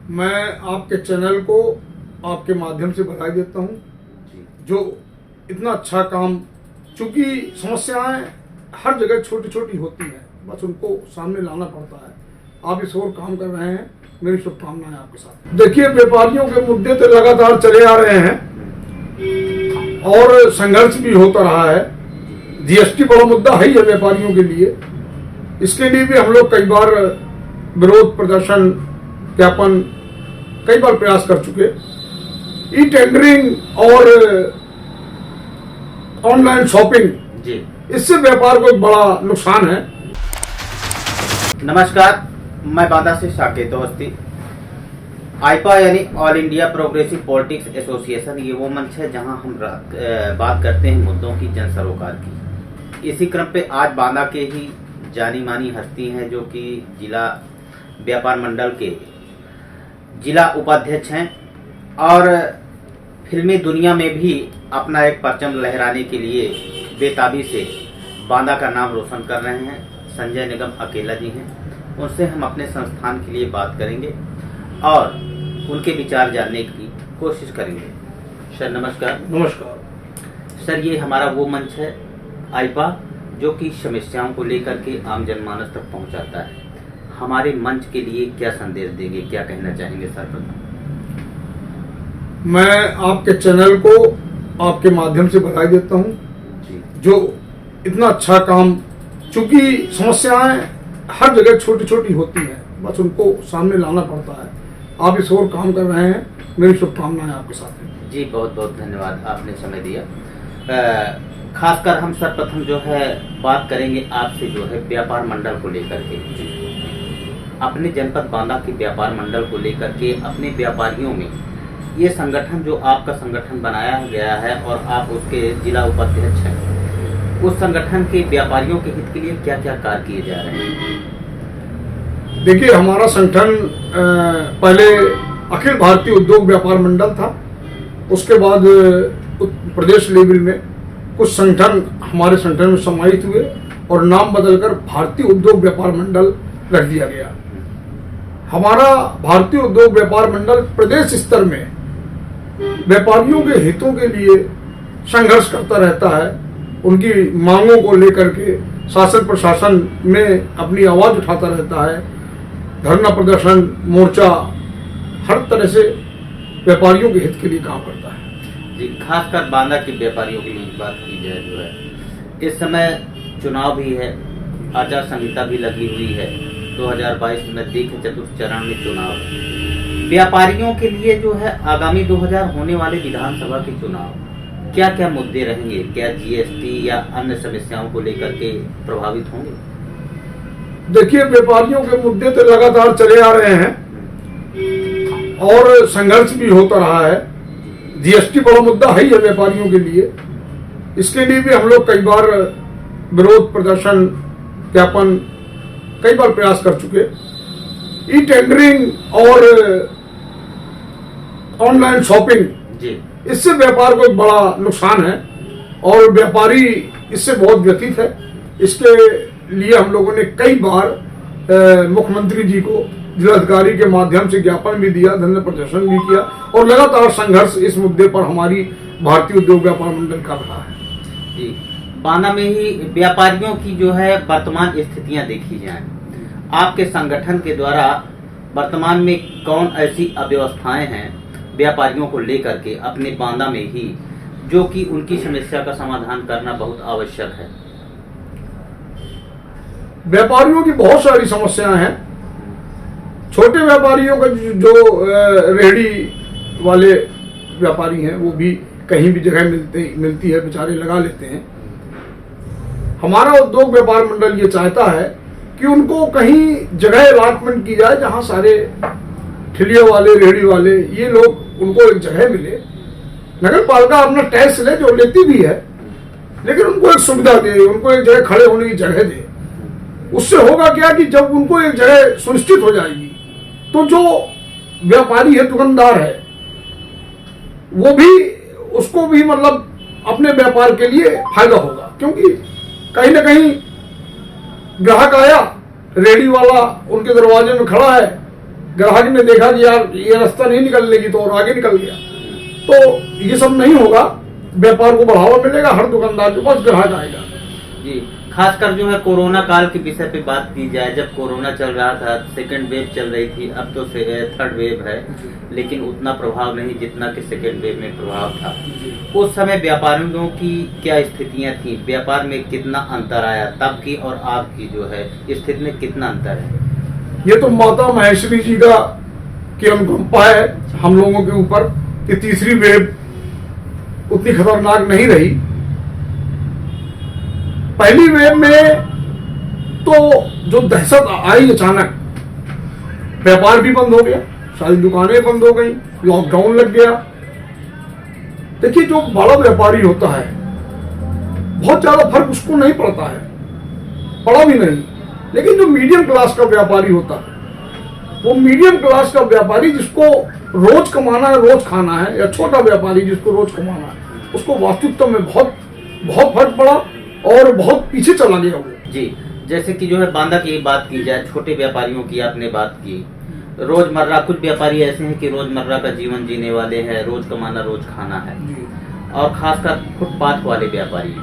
मैं आपके चैनल को आपके माध्यम से बधाई देता हूं, जो इतना अच्छा काम, चूंकि समस्याएं हर जगह छोटी छोटी होती हैं, बस उनको सामने लाना पड़ता है। आप इस ओर काम कर रहे हैं, मेरी शुभकामनाएं आपके साथ। देखिए, व्यापारियों के मुद्दे तो लगातार चले आ रहे हैं और संघर्ष भी होता रहा है। जीएसटी बड़ा मुद्दा है ही है व्यापारियों के लिए। इसके लिए भी हम लोग कई बार विरोध प्रदर्शन, ज्ञापन कई बार प्रयास कर चुके। ई टेंडरिंग और ऑनलाइन शॉपिंग जी, इससे व्यापार को एक बड़ा नुकसान है। नमस्कार, मैं बांदा से साकेत अवस्थी। आईपा यानी all India progressive politics association, ये वो मंच है जहां हम बात करते हैं मुद्दों की, जन सरोकार की। इसी क्रम पे आज बांदा के ही जानी मानी हस्ती हैं, जो कि जिला व्यापार मंडल के जिला उपाध्यक्ष हैं और फिल्मी दुनिया में भी अपना एक परचम लहराने के लिए बेताबी से बांदा का नाम रोशन कर रहे हैं। संजय निगम अकेला जी हैं। उनसे हम अपने संस्थान के लिए बात करेंगे और उनके विचार जानने की कोशिश करेंगे। सर नमस्कार। नमस्कार सर, ये हमारा वो मंच है आईपा, जो कि समस्याओं को लेकर के आम जनमानस तक पहुंचाता है। हमारे मंच के लिए क्या संदेश देंगे, क्या कहना चाहेंगे सर्वप्रथम? मैं आपके चैनल को आपके माध्यम से बधाई देता हूं, जो इतना अच्छा काम, चूंकि समस्याएं हर जगह छोटी छोटी होती हैं, बस उनको सामने लाना पड़ता है। आप इस ओर काम कर रहे हैं, मेरी शुभकामनाएं आपके साथ हैं। जी, बहुत बहुत धन्यवाद, आपने समय दिया। खासकर हम सर्वप्रथम जो है बात करेंगे आपसे, जो है व्यापार मंडल को लेकर के। अपने जनपद बांदा के व्यापार मंडल को लेकर के अपने व्यापारियों में ये संगठन, जो आपका संगठन बनाया गया है और आप उसके जिला उपाध्यक्ष हैं, उस संगठन के व्यापारियों के हित के लिए क्या क्या कार्य किए जा रहे हैं? देखिए, हमारा संगठन पहले अखिल भारतीय उद्योग व्यापार मंडल था। उसके बाद प्रदेश लेवल में कुछ संगठन हमारे संगठन में समाहित हुए और नाम बदलकर भारतीय उद्योग व्यापार मंडल रख दिया गया। हमारा भारतीय उद्योग व्यापार मंडल प्रदेश स्तर में व्यापारियों के हितों के लिए संघर्ष करता रहता है। उनकी मांगों को लेकर के शासन प्रशासन में अपनी आवाज उठाता रहता है। धरना प्रदर्शन, मोर्चा, हर तरह से व्यापारियों के हित के लिए काम करता है। जी, खासकर बांदा के व्यापारियों की बात की जाए, जो है इस समय चुनाव भी है, आचार संहिता भी लगी हुई है। 2022 में देखें, चतुर्थ चरण में चुनाव है। व्यापारियों के लिए जो है आगामी 2000 होने वाले विधानसभा के चुनाव, क्या क्या मुद्दे रहेंगे? क्या जीएसटी या अन्य समस्याओं को लेकर के प्रभावित होंगे? देखिए, व्यापारियों के मुद्दे तो लगातार चले आ रहे हैं और संघर्ष भी होता रहा है। जीएसटी बड़ा मुद्दा है ही है व्यापारियों के लिए। इसके लिए भी हम लोग कई बार विरोध प्रदर्शन, ज्ञापन कई बार प्रयास कर चुके। ई टेंडरिंग और ऑनलाइन शॉपिंग जी, इससे व्यापार को एक बड़ा नुकसान है और व्यापारी इससे बहुत व्यथित है। इसके लिए हम लोगों ने कई बार मुख्यमंत्री जी को जिलाधिकारी के माध्यम से ज्ञापन भी दिया, धरना प्रदर्शन भी किया और लगातार संघर्ष इस मुद्दे पर हमारी भारतीय उद्योग व्यापार मंडल कर रहा है। जी, बांदा में ही व्यापारियों की जो है वर्तमान स्थितियां देखी जाएं, आपके संगठन के द्वारा वर्तमान में कौन ऐसी अव्यवस्थाएं हैं व्यापारियों को लेकर के अपने बांदा में ही, जो कि उनकी समस्या का समाधान करना बहुत आवश्यक है? व्यापारियों की बहुत सारी समस्याएं हैं। छोटे व्यापारियों का जो रेहड़ी वाले व्यापारी हैं, वो भी कहीं भी जगह मिलती है, बेचारे लगा लेते हैं। हमारा उद्योग व्यापार मंडल ये चाहता है कि उनको कहीं जगह अलॉटमेंट की जाए, जहां सारे ठेलिया वाले, रेहड़ी वाले, ये लोग, उनको एक जगह मिले। नगर पालिका अपना टैक्स ले, जो लेती भी है, लेकिन उनको एक सुविधा दे, उनको एक जगह खड़े होने की जगह दे। उससे होगा क्या कि जब उनको एक जगह सुनिश्चित हो जाएगी, तो जो व्यापारी है, दुकानदार है, वो भी, उसको भी मतलब अपने व्यापार के लिए फायदा होगा। क्योंकि कहीं ना कहीं ग्राहक आया, रेहड़ी वाला उनके दरवाजे में खड़ा है, ग्राहक ने देखा कि यार ये रास्ता नहीं निकलने की, तो और आगे निकल गया। तो ये सब नहीं होगा, व्यापार को बढ़ावा मिलेगा, हर दुकानदार के पास ग्राहक आएगा। जी, खासकर जो है कोरोना काल के विषय पे बात की जाए, जब कोरोना चल रहा था, सेकेंड वेव चल रही थी, अब तो थर्ड वेव है, लेकिन उतना प्रभाव नहीं जितना कि सेकेंड वेव में प्रभाव था। उस समय व्यापारियों की क्या स्थितियां थी, व्यापार में कितना अंतर आया, तब की और अब की जो है स्थिति में कितना अंतर है? ये तो माता महेश्वरी जी का की अनुकंपा है हम लोगों के ऊपर कि तीसरी वेव उतनी खतरनाक नहीं रही। पहली वेव में तो जो दहशत आई अचानक, व्यापार भी बंद हो गया, सारी दुकानें बंद हो गई, लॉकडाउन लग गया। देखिए, जो बड़ा व्यापारी होता है बहुत ज्यादा फर्क उसको नहीं पड़ता है, पड़ा भी नहीं। लेकिन जो मीडियम क्लास का व्यापारी होता है, वो मीडियम क्लास का व्यापारी जिसको रोज कमाना है, रोज खाना है, या छोटा व्यापारी जिसको रोज कमाना है, उसको वास्तविकता में बहुत बहुत फर्क पड़ा और बहुत पीछे चला गया वो। जी, जैसे कि जो है बांदा की बात की जाए, छोटे व्यापारियों की आपने बात की, रोजमर्रा कुछ व्यापारी ऐसे हैं कि रोजमर्रा का जीवन जीने वाले हैं, रोज कमाना रोज खाना है, और खासकर फुटपाथ वाले व्यापारी,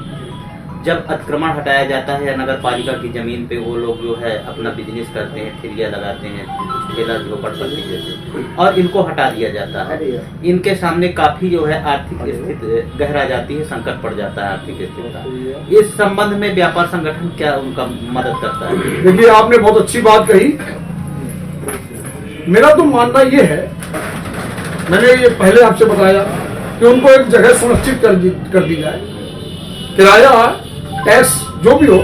जब अतिक्रमण हटाया जाता है या नगर पालिका की जमीन पे, वो लोग जो है अपना बिजनेस करते हैं, ठेलिया लगाते हैं, ठेला झोपड़पट्टी जैसे, और इनको हटा दिया जाता है। इनके सामने काफी जो है आर्थिक स्थिति गहरा जाती है, संकट पड़ जाता है आर्थिक स्थिति का। इस संबंध में व्यापार संगठन क्या उनका मदद करता है? देखिए, आपने बहुत अच्छी बात कही। मेरा तो मानना ये है, मैंने ये पहले आपसे बताया कि उनको एक जगह सुनिश्चित कर दी जाए, किराया टैक्स जो भी हो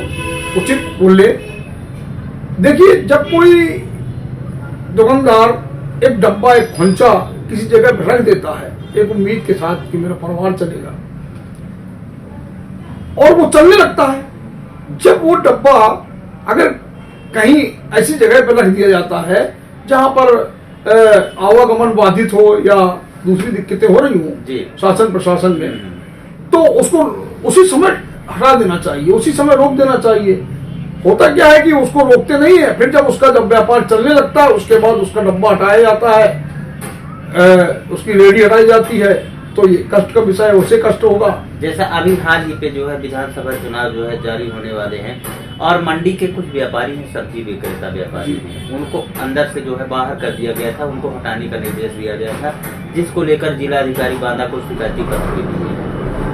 उचित मूल्य। देखिए, जब कोई दुकानदार एक डब्बा, एक खोंचा किसी जगह पर रख देता है एक उम्मीद के साथ कि मेरा परिवार चलेगा, और वो चलने लगता है, जब वो डब्बा अगर कहीं ऐसी जगह पर रख दिया जाता है जहां पर आवागमन बाधित हो या दूसरी दिक्कतें हो रही हो शासन प्रशासन में, तो उसको उसी समय हटा देना चाहिए, उसी समय रोक देना चाहिए। होता क्या है कि उसको रोकते नहीं है, फिर जब व्यापार चलने लगता है, उसके बाद उसका डब्बा हटाया जाता है, उसकी रेडी हटाई जाती है, तो ये कष्ट का विषय है, उसे कष्ट होगा। जैसा अभी हाल ही पे जो है विधानसभा चुनाव जो है जारी होने वाले हैं, और मंडी के कुछ व्यापारी हैं, सब्जी विक्रेता व्यापारी हैं, उनको अंदर से जो है बाहर कर दिया गया था, उनको हटाने का निर्देश दिया गया था, जिसको लेकर जिलाधिकारी बांदा को शिकायती पत्र भी दिए हैं।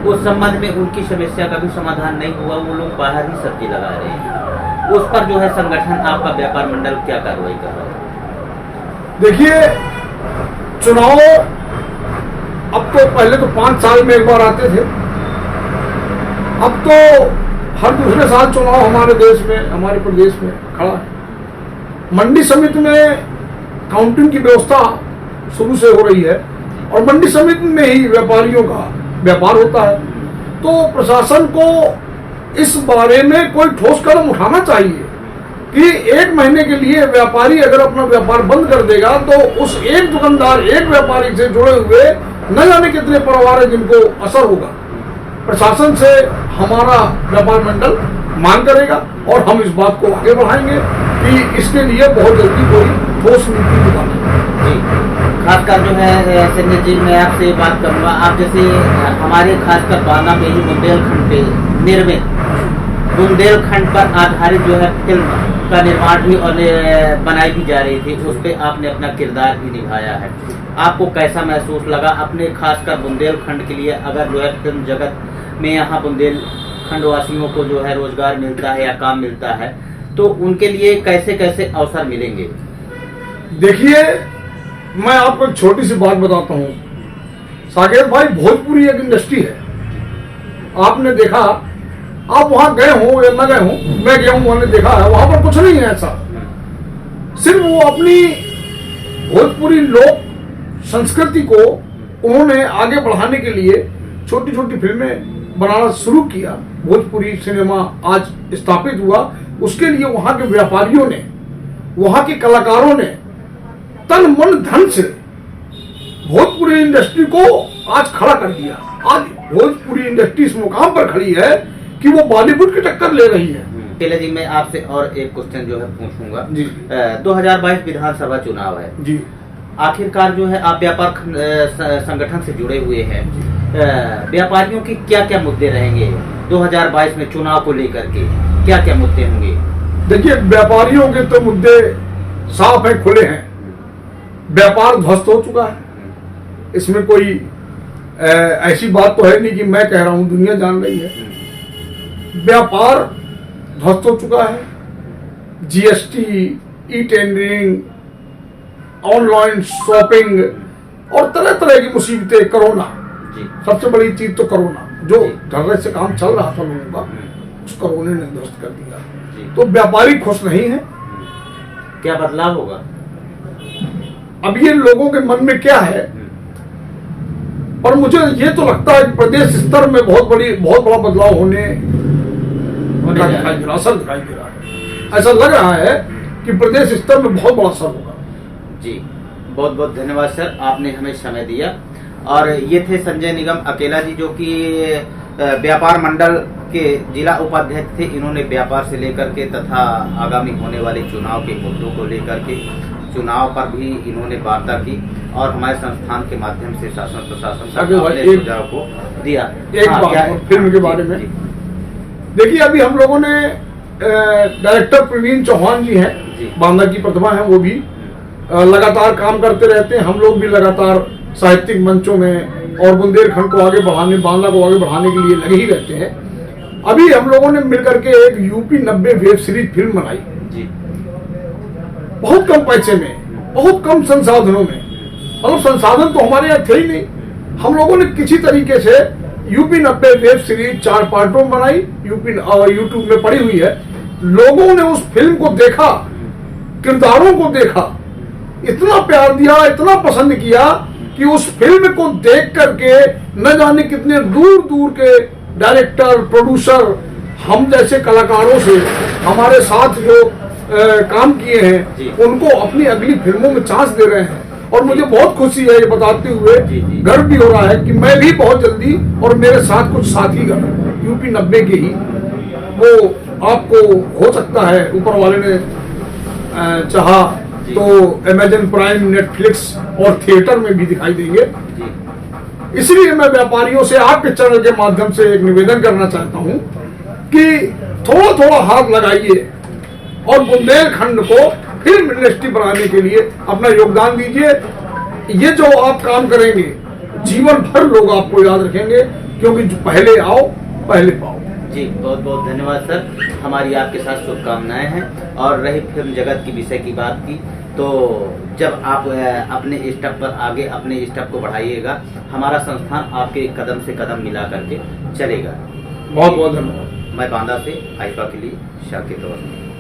उस संबंध में उनकी समस्या का भी समाधान नहीं हुआ, वो लोग बाहर ही सब्जी लगा रहे हैं। उस पर जो है संगठन, आपका व्यापार मंडल क्या कार्रवाई कर रहा है? देखिए, चुनाव अब तो पहले तो 5 साल में एक बार आते थे, अब तो हर दूसरे साल चुनाव हमारे देश में, हमारे प्रदेश में खड़ा है। मंडी समिति में काउंटिंग की व्यवस्था शुरू से हो रही है, और मंडी समिति में ही व्यापारियों का व्यापार होता है। तो प्रशासन को इस बारे में कोई ठोस कदम उठाना चाहिए कि 1 महीने के लिए व्यापारी अगर अपना व्यापार बंद कर देगा, तो उस एक दुकानदार, एक व्यापारी से जुड़े हुए न जाने कितने परिवार है जिनको असर होगा। प्रशासन से हमारा व्यापार मंडल मांग करेगा, और हम इस बात को आगे बढ़ाएंगे कि इसके लिए बहुत जल्दी कोई ठोस नीति निकालें। खासकर जो है संजय जी, मैं आपसे बात करूंगा, आप जैसे हमारे खासकर बांदा में ही बुंदेलखंड पे निर्मित, बुंदेलखंड पर आधारित जो है फिल्म का निर्माण भी और बनाई भी जा रही थी, उस पर आपने अपना किरदार भी निभाया है। आपको कैसा महसूस लगा अपने खासकर बुंदेलखंड के लिए? अगर जो है फिल्म जगत में यहाँ बुंदेलखंड वासियों को जो है रोजगार मिलता है या काम मिलता है, तो उनके लिए कैसे कैसे अवसर मिलेंगे? देखिए, मैं आपको एक छोटी सी बात बताता हूँ साकेत भाई, भोजपुरी एक इंडस्ट्री है। आपने देखा, आप वहां गए हो या न गए हो, मैं गया हूं, मैंने देखा है, वहां पर कुछ नहीं है ऐसा। सिर्फ वो अपनी भोजपुरी लोक संस्कृति को उन्होंने आगे बढ़ाने के लिए छोटी छोटी फिल्में बनाना शुरू किया। भोजपुरी सिनेमा आज स्थापित हुआ, उसके लिए वहां के व्यापारियों ने, वहां के कलाकारों ने तन मन धन से भोजपुरी इंडस्ट्री को आज खड़ा कर दिया। आज भोजपुरी इंडस्ट्री इस मुकाम पर खड़ी है कि वो बॉलीवुड की टक्कर ले रही है। अकेला जी, मैं आपसे और एक क्वेश्चन जो है पूछूंगा जी 2022 विधानसभा चुनाव है जी। आखिरकार जो है आप व्यापार संगठन से जुड़े हुए हैं, व्यापारियों के क्या क्या मुद्दे रहेंगे 2022 में चुनाव को लेकर के, क्या क्या मुद्दे होंगे? देखिए, व्यापारियों के तो मुद्दे साफ है, खुले हैं। व्यापार ध्वस्त हो चुका है, इसमें कोई ऐसी बात तो है नहीं कि मैं कह रहा हूं, दुनिया जान रही है। व्यापार ध्वस्त हो चुका है। GST, e tendering, online shopping और तरह तरह की मुसीबतें, कोरोना, सबसे बड़ी चीज तो कोरोना, जो धर्रे से काम चल रहा था लोगों का, उस कोरोना ने ध्वस्त कर दिया। तो व्यापारी खुश नहीं है। क्या बदलाव होगा? अब ये लोगों के मन में क्या है, और मुझे ये तो लगता है कि प्रदेश स्तर में बहुत बड़ा बदलाव होने का दिखाई दे रहा, असर दिखाई दे रहा है। ऐसा लग रहा है कि प्रदेश स्तर में बहुत बड़ा असर होगा। जी, बहुत बहुत धन्यवाद सर, आपने हमें समय दिया। और ये थे संजय निगम अकेला जी, जो कि व्यापार मंडल के जिला उपाध्यक्ष थे। इन्होंने व्यापार से लेकर के तथा आगामी होने वाले चुनाव के मुद्दों को लेकर के, चुनाव पर भी इन्होंने वार्ता की और हमारे संस्थान के माध्यम से शासन प्रशासन अपने सुझाव को दिया। एक बात फिल्म के बारे में, देखिए अभी हम लोगों ने डायरेक्टर प्रवीण चौहान जी हैं, बांदा की प्रतिभा है, वो भी लगातार काम करते रहते हैं। हम लोग भी लगातार साहित्यिक मंचों में और बुंदेलखंड को आगे बढ़ाने, बांदा को आगे बढ़ाने के लिए लगे ही रहते हैं। अभी हम लोगों ने मिलकर के एक यूपी 90 वेब सीरीज फिल्म बनाई जी, बहुत कम पैसे में, बहुत कम संसाधनों में। मतलब संसाधन तो हमारे यहाँ थे ही नहीं। हम लोगों ने किसी तरीके से यूपी 90 वेब सीरीज 4 पार्टों में बनाई, यूट्यूब में पड़ी हुई है। लोगों ने उस फिल्म को देखा, किरदारों को देखा, इतना प्यार दिया, इतना पसंद किया कि उस फिल्म को देख करके न जाने कितने दूर दूर के डायरेक्टर, प्रोड्यूसर, हम जैसे कलाकारों से, हमारे साथ जो काम किए हैं, उनको अपनी अगली फिल्मों में चांस दे रहे हैं। और मुझे बहुत खुशी है ये बताते हुए, गर्व भी हो रहा है कि मैं भी बहुत जल्दी, और मेरे साथ कुछ साथीगण यूपी 90 के ही, वो आपको हो सकता है ऊपर वाले ने चाहा तो अमेजन प्राइम, नेटफ्लिक्स और थिएटर में भी दिखाई देंगे। इसलिए मैं व्यापारियों से आपके चैनल के माध्यम से एक निवेदन करना चाहता हूं कि थोड़ा थोड़ा हाथ लगाइए और बुंदेलखंड को फिल्म इंडस्ट्री बनाने के लिए अपना योगदान दीजिए। ये जो आप काम करेंगे, जीवन भर लोग आपको याद रखेंगे, क्योंकि जो पहले आओ पहले पाओ। जी, बहुत बहुत धन्यवाद सर, हमारी आपके साथ शुभकामनाएं हैं। और रही फिल्म जगत की विषय की बात की, तो जब आप अपने स्टेप पर आगे अपने स्टेप को बढ़ाइएगा, हमारा संस्थान आपके कदम से कदम मिला करके चलेगा। बहुत बहुत धन्यवाद। मैं बांदा से आइफा के लिए शाकिर।